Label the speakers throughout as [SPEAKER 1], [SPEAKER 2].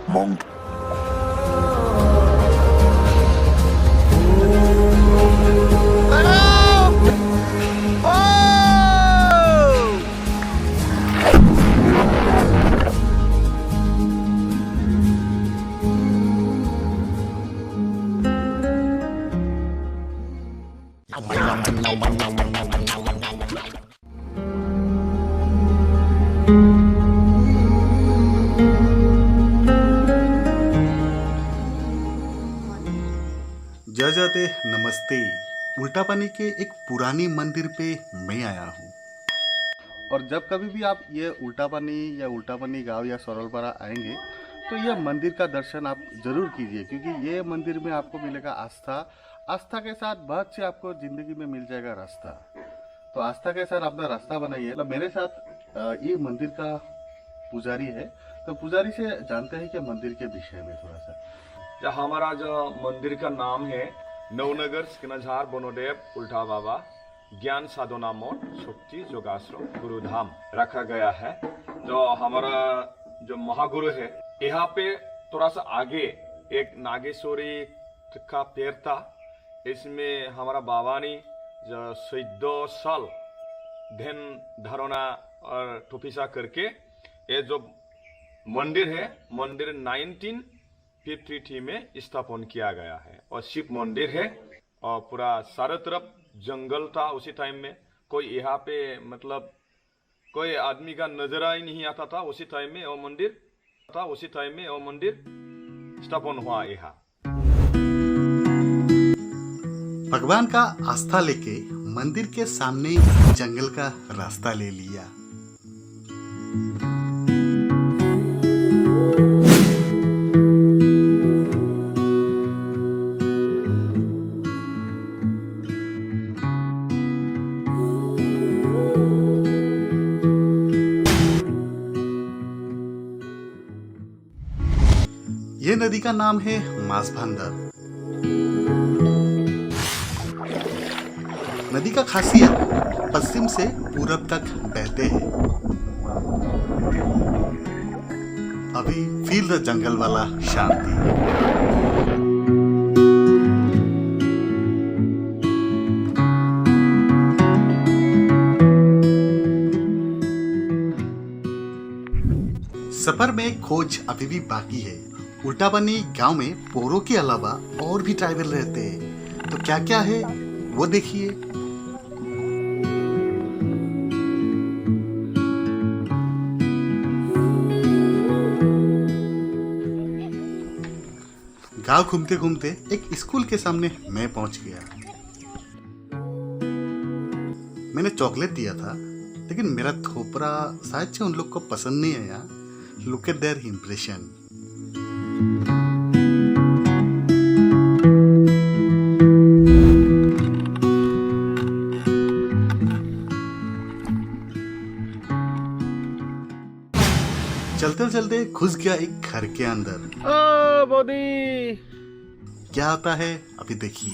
[SPEAKER 1] Monk. जय जाते नमस्ते। उल्टा पानी के एक पुरानी मंदिर पे मैं आया हूँ और जब कभी भी आप ये उल्टा पानी गांव या सरलपारा आएंगे तो यह मंदिर का दर्शन आप जरूर कीजिए, क्योंकि ये मंदिर में आपको मिलेगा आस्था के साथ बहुत से आपको जिंदगी में मिल जाएगा रास्ता। तो आस्था के साथ अपना रास्ता बनाइए। मतलब मेरे साथ ये मंदिर का पुजारी है, तो पुजारी से जानते हैं कि मंदिर के विषय में थोड़ा सा।
[SPEAKER 2] हमारा जो मंदिर का नाम है नवनगर सिकनाझार बनोदेव उल्टा बाबा ज्ञान साधना मठ शक्ति योगाश्रम गुरुधाम रखा गया है। जो हमारा जो महागुरु है, यहाँ पे थोड़ा सा आगे एक नागेश्वरी का पेड़ था। इसमें हमारा बाबा ने जो 14 साल ध्यान धारणा और तपस्या करके ये जो मंदिर है, मंदिर 1953 में स्थापन किया गया है और शिव मंदिर है। और पूरा चारों तरफ जंगल था उसी टाइम में। कोई यहाँ पे मतलब कोई आदमी का नजर ही नहीं आता था उसी टाइम में। वो मंदिर स्थापन हुआ यहाँ।
[SPEAKER 1] भगवान का आस्था लेके मंदिर के सामने जंगल का रास्ता ले लिया। ये नदी का नाम है मासभांडर। नदी का खासियत पश्चिम से पूरब तक बहते हैं। अभी फील द जंगल वाला शांति। सफर में खोज अभी भी बाकी है। उल्टा पानी गांव में पोरो के अलावा और भी ट्राइबल रहते हैं, तो क्या क्या है वो देखिए। गांव घूमते घूमते एक स्कूल के सामने मैं पहुंच गया। मैंने चॉकलेट दिया था, लेकिन मेरा थोपरा शायद से उन लोग को पसंद नहीं आया। Look at there impression. चलते चलते घुस गया एक घर के अंदर।
[SPEAKER 2] ओ बोदी
[SPEAKER 1] क्या होता है अभी देखिए।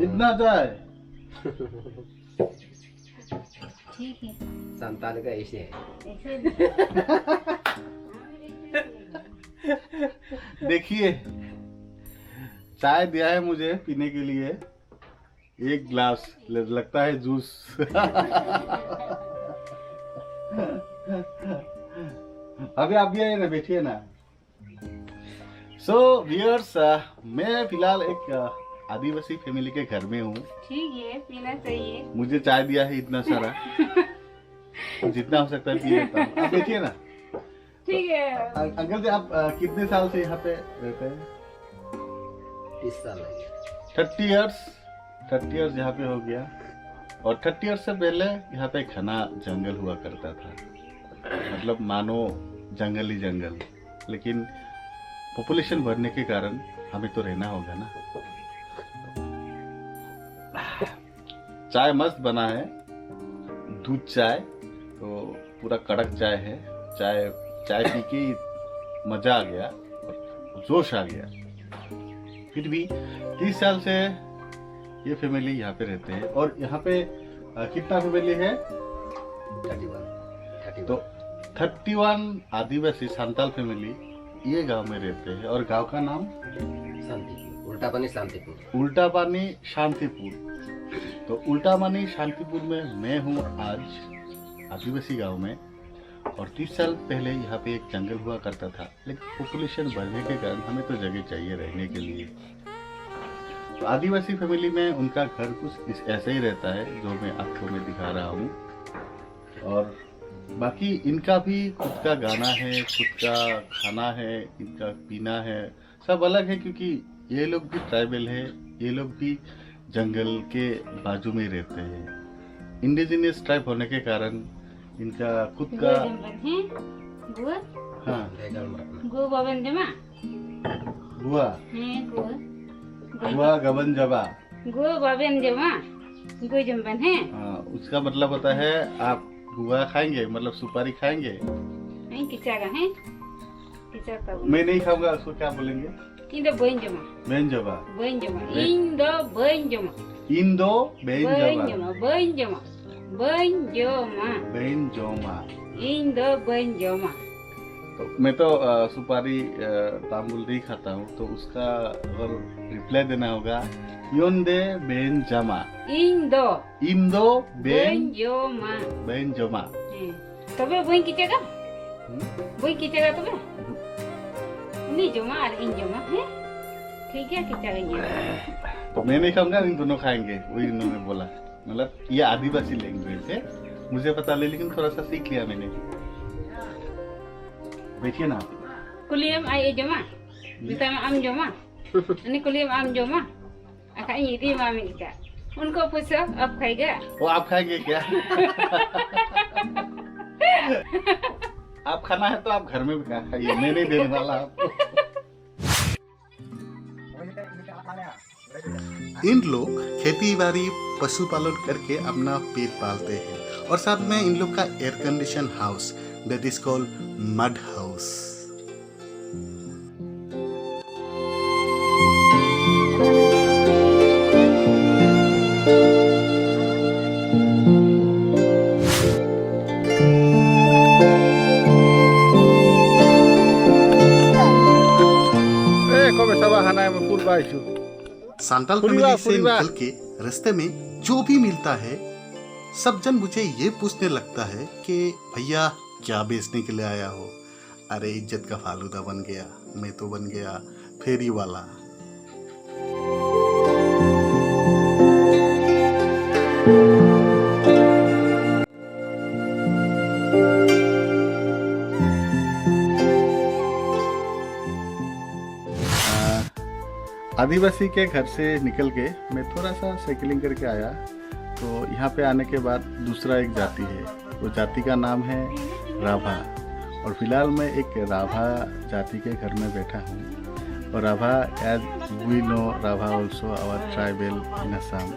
[SPEAKER 2] इतना जाए
[SPEAKER 3] ठीक है।
[SPEAKER 4] संतान का ऐसे है।
[SPEAKER 2] देखिए, चाय दिया है मुझे पीने के लिए, एक ग्लास लगता है जूस। अभी आप भी आइए ना, बैठिए ना। सो व्यूअर्स, मैं फिलहाल एक आदिवासी फैमिली के घर में हूँ।
[SPEAKER 3] ठीक है, पीना चाहिए।
[SPEAKER 2] मुझे चाय दिया है इतना सारा। जितना हो सकता है पी लेता हूँ। आप बैठिए ना।
[SPEAKER 3] ठीक है।
[SPEAKER 2] अंकल जी, आप कितने साल से यहाँ पे रहते हैं?
[SPEAKER 4] 30 साल है।
[SPEAKER 2] 30 इयर्स यहाँ पे हो गया। और 30 इयर्स से पहले यहाँ पे घना जंगल हुआ करता था, मतलब मानो जंगल ही जंगल। लेकिन पॉपुलेशन बढ़ने के कारण हमें तो रहना होगा ना। चाय मस्त बना है, दूध चाय, तो पूरा कड़क चाय है। चाय पी के मजा आ गया और जोश आ गया। फिर भी 30 साल से ये फैमिली यहाँ पे रहते हैं। और यहाँ पे कितना फैमिली है?
[SPEAKER 4] 31।
[SPEAKER 1] तो 31 आदिवासी सांताल फैमिली ये गांव में रहते हैं और गांव का नाम
[SPEAKER 4] शांतिपुर, उल्टा पानी शांतिपुर।
[SPEAKER 1] उल्टा पानी शांतिपुर। तो उल्टा पानी शांतिपुर में मैं हूँ आज आदिवासी गांव में। और 30 साल पहले यहाँ पे एक जंगल हुआ करता था, लेकिन पॉपुलेशन बढ़ने के कारण हमें तो जगह चाहिए रहने के लिए। तो आदिवासी फैमिली में उनका घर कुछ ऐसे ही रहता है जो मैं आपको मैं दिखा रहा हूँ। और बाकी इनका भी खुद का गाना है, खुद का खाना है, इनका पीना है, सब अलग है क्योंकि ये लोग भी ट्राइबल है, ये लोग भी जंगल के बाजू में रहते हैं। इंडिजिनियस ट्राइब होने के कारण इनका खुद का हाँ
[SPEAKER 3] गो बाबन जमा
[SPEAKER 1] गुआ
[SPEAKER 3] है गो
[SPEAKER 1] गुआ गबन जबा
[SPEAKER 3] गो बाबन जमा गो जम्बन है
[SPEAKER 1] उसका मतलब होता है आप गुआ खाएंगे, मतलब सुपारी खाएंगे।
[SPEAKER 3] नहीं किचा का है किचा का
[SPEAKER 1] मैं नहीं खाऊंगा, उसको क्या बोलेंगे?
[SPEAKER 3] इन दो बन जमा
[SPEAKER 1] बेन जबा
[SPEAKER 3] इन दो बन जमा
[SPEAKER 1] इंदो बेन
[SPEAKER 3] बन
[SPEAKER 1] जबा
[SPEAKER 3] जमा बन जमा बन जमा
[SPEAKER 1] बेन जोमा।
[SPEAKER 3] इन दो बन जमा।
[SPEAKER 1] तो मैं तो सुपारी तांबुल नहीं खाता हूँ, तो उसका अगर रिप्लाई देना होगा योंदे बेन जमा
[SPEAKER 3] इंदो
[SPEAKER 1] बेन
[SPEAKER 3] जमा
[SPEAKER 1] बेन जमा।
[SPEAKER 3] तबे बन किचेगा बन किचेगा तबे नहीं जमा और इन जमा है ठीक है किचेगा।
[SPEAKER 1] तो मैं नहीं खाऊंगा, इन दोनों खाएंगे, वही इन्होंने बोला। मतलब ये आदिवासी लैंग्वेज है, मुझे पता नहीं, लेकिन थोड़ा सा सीख लिया मैंने। बैठिए ना।
[SPEAKER 3] कुलियम आई जमा बिता में आम जमा अनि कुलियम आम जमा अका ये मामी का उनको पूछो अब खाएगा
[SPEAKER 1] वो आप खाएंगे क्या? आप खाना है तो आप घर में भी खाइए, मैं नहीं देने वाला आपको। इन लोग खेती बाड़ी पशुपालन करके अपना पेट पालते हैं और साथ में इन लोग का air condition house that is called mud house. Santal family से निकल के रास्ते में जो भी मिलता है सब जन मुझे ये पूछने लगता है कि भैया क्या बेचने के लिए आया हो? अरे इज्जत का फालूदा बन गया, मैं तो बन गया फेरी वाला। आदिवासी के घर से निकल के मैं थोड़ा सा साइकिलिंग करके आया, तो यहाँ पे आने के बाद दूसरा एक जाति है, वो जाति का नाम है राभा। और फिलहाल मैं एक राभा जाति के घर में बैठा हूँ। और Rabha as we know Rabha also our tribal in Assam.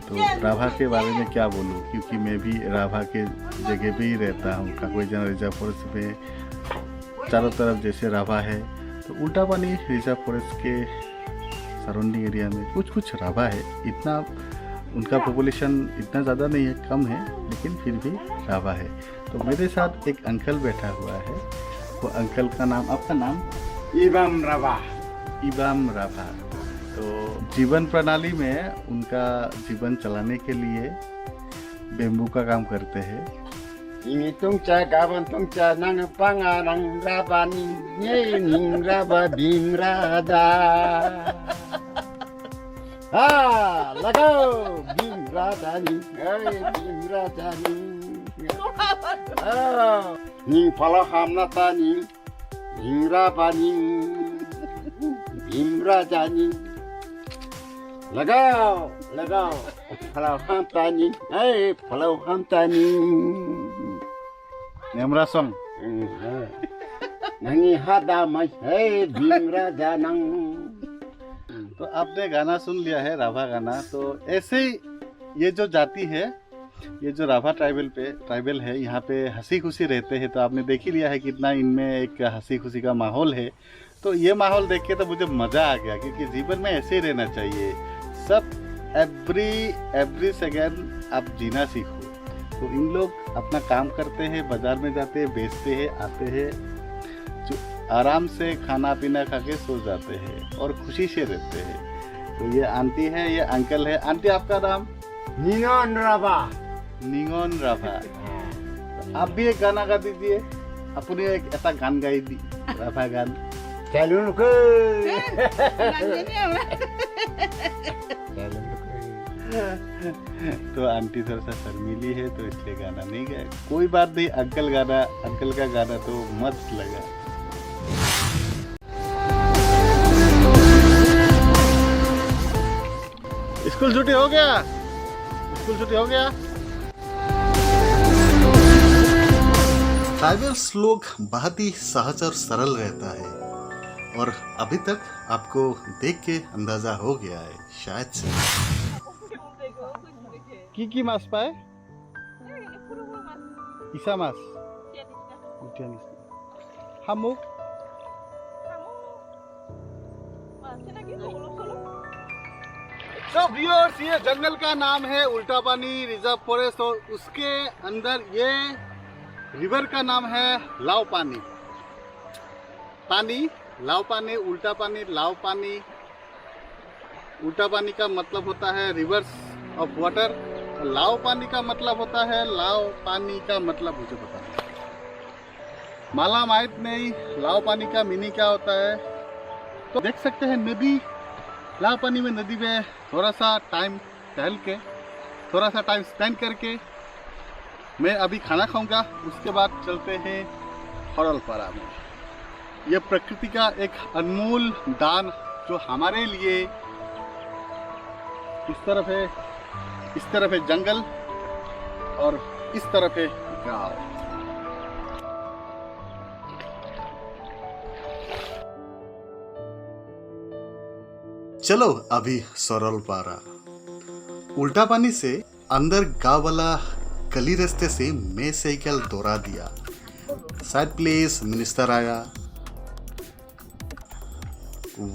[SPEAKER 1] तो राभा के बारे में क्या बोलूँ, क्योंकि मैं भी राभा के जगह पे ही रहता हूँ। काकोईजाना रिजर्व फॉरेस्ट में चारों तरफ जैसे राभा है, तो उल्टा पानी रिजर्व फॉरेस्ट के सराउंडिंग एरिया में कुछ राभा है। इतना उनका पॉपुलेशन इतना ज़्यादा नहीं है, कम है, लेकिन फिर भी राभा है। तो मेरे साथ एक अंकल बैठा हुआ है। वो अंकल का नाम, आपका नाम?
[SPEAKER 5] इबाम राभा।
[SPEAKER 1] इबाम राभा। तो जीवन प्रणाली में उनका जीवन चलाने के लिए बेम्बू का काम करते हैं।
[SPEAKER 5] Ini tungca gaban tungca nang pangarang rabani nye ning raba bing rada. Ah, लगाओ bing rada ni, hey bing rada ni. Ah, ning pala hamna tani, ning raba ni, bing rada ni. लगाओ pala ham tani, hey pala ham tani.
[SPEAKER 1] Nemra song.
[SPEAKER 5] नंगी हादा मई है भीमरा जानंग।
[SPEAKER 1] तो आपने गाना सुन लिया है, राभा गाना। तो ऐसे ही ये जो जाति है, ये जो राभा ट्राइबल है, यहाँ पे हंसी खुशी रहते हैं। तो आपने देख ही लिया है कितना इनमें एक हंसी खुशी का माहौल है। तो ये माहौल देख के तो मुझे मज़ा आ गया, क्योंकि जीवन में ऐसे ही रहना चाहिए। सब एवरी सेकेंड आप जीना सीखो। तो इन लोग अपना काम करते हैं, बाजार में जाते हैं, बेचते हैं, आते हैं, जो आराम से खाना पीना खा के सो जाते हैं और खुशी से रहते हैं। तो ये आंटी है, ये अंकल है। आंटी आपका नाम?
[SPEAKER 5] निंगन राबा।
[SPEAKER 1] निंगन राभा। तो आप भी एक गाना गा दीजिए, अपने एक ऐसा गान गाई दी, राभा गान।
[SPEAKER 5] चलून को
[SPEAKER 1] तो आंटी थोड़ा सा शर्मीली है तो इसलिए गाना नहीं गाए। कोई बात नहीं, अंकल का गाना तो मस्त लगा। स्कूल छुट्टी हो गया? स्कूल छुट्टी हो गया? ट्राइबल्स लोग बहुत ही सहज और सरल रहता है और अभी तक आपको देख के अंदाजा हो गया है शायद से। কি মাছ পায়? ইসা মাছ, শামুক। तो व्यूअर्स, ये जंगल का नाम है उल्टा पानी रिजर्व फॉरेस्ट और उसके अंदर ये रिवर का नाम है लाव पानी। लाव पानी, उल्टा पानी, लाव पानी। उल्टा पानी का मतलब होता है रिवर्स ऑफ वाटर, लाव पानी का मतलब होता है, लाव पानी का मतलब मुझे पता है, माला माहित नहीं लाव पानी का मीनिंग क्या होता है। तो देख सकते हैं नदी, लाव पानी में नदी में थोड़ा सा टाइम टहल के, थोड़ा सा टाइम स्पेंड करके मैं अभी खाना खाऊंगा। उसके बाद चलते हैं हरलपारा में। यह प्रकृति का एक अनमोल दान जो हमारे लिए, इस तरफ है जंगल और इस तरफ है गांव। चलो अभी सरलपारा। उल्टा पानी से अंदर गांव वाला गली रास्ते से मैं साइकिल दौड़ा दिया। शायद प्लेस मिनिस्टर आया,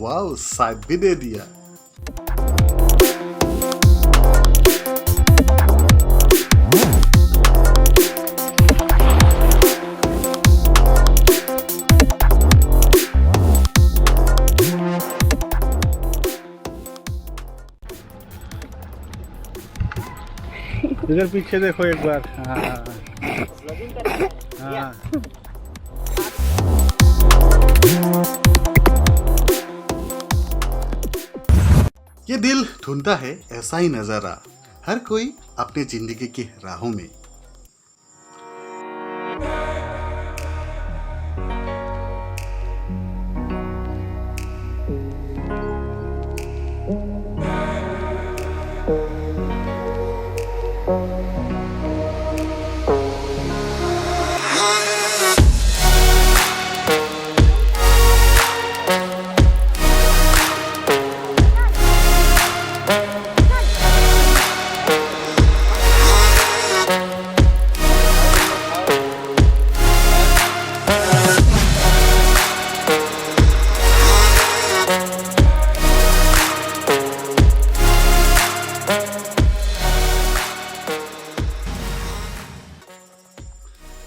[SPEAKER 1] वाह शायद भी दे दिया। इधर पीछे देखो एक बार। हाँ। ये दिल ढूंढता है ऐसा ही नजारा, हर कोई अपनी जिंदगी की राहों में।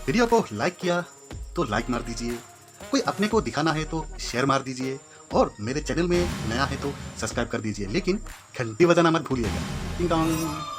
[SPEAKER 1] वीडियो को लाइक किया तो लाइक मार दीजिए, कोई अपने को दिखाना है तो शेयर मार दीजिए और मेरे चैनल में नया है तो सब्सक्राइब कर दीजिए, लेकिन घंटी बजाना मत भूलिएगा। टिंग टोंग।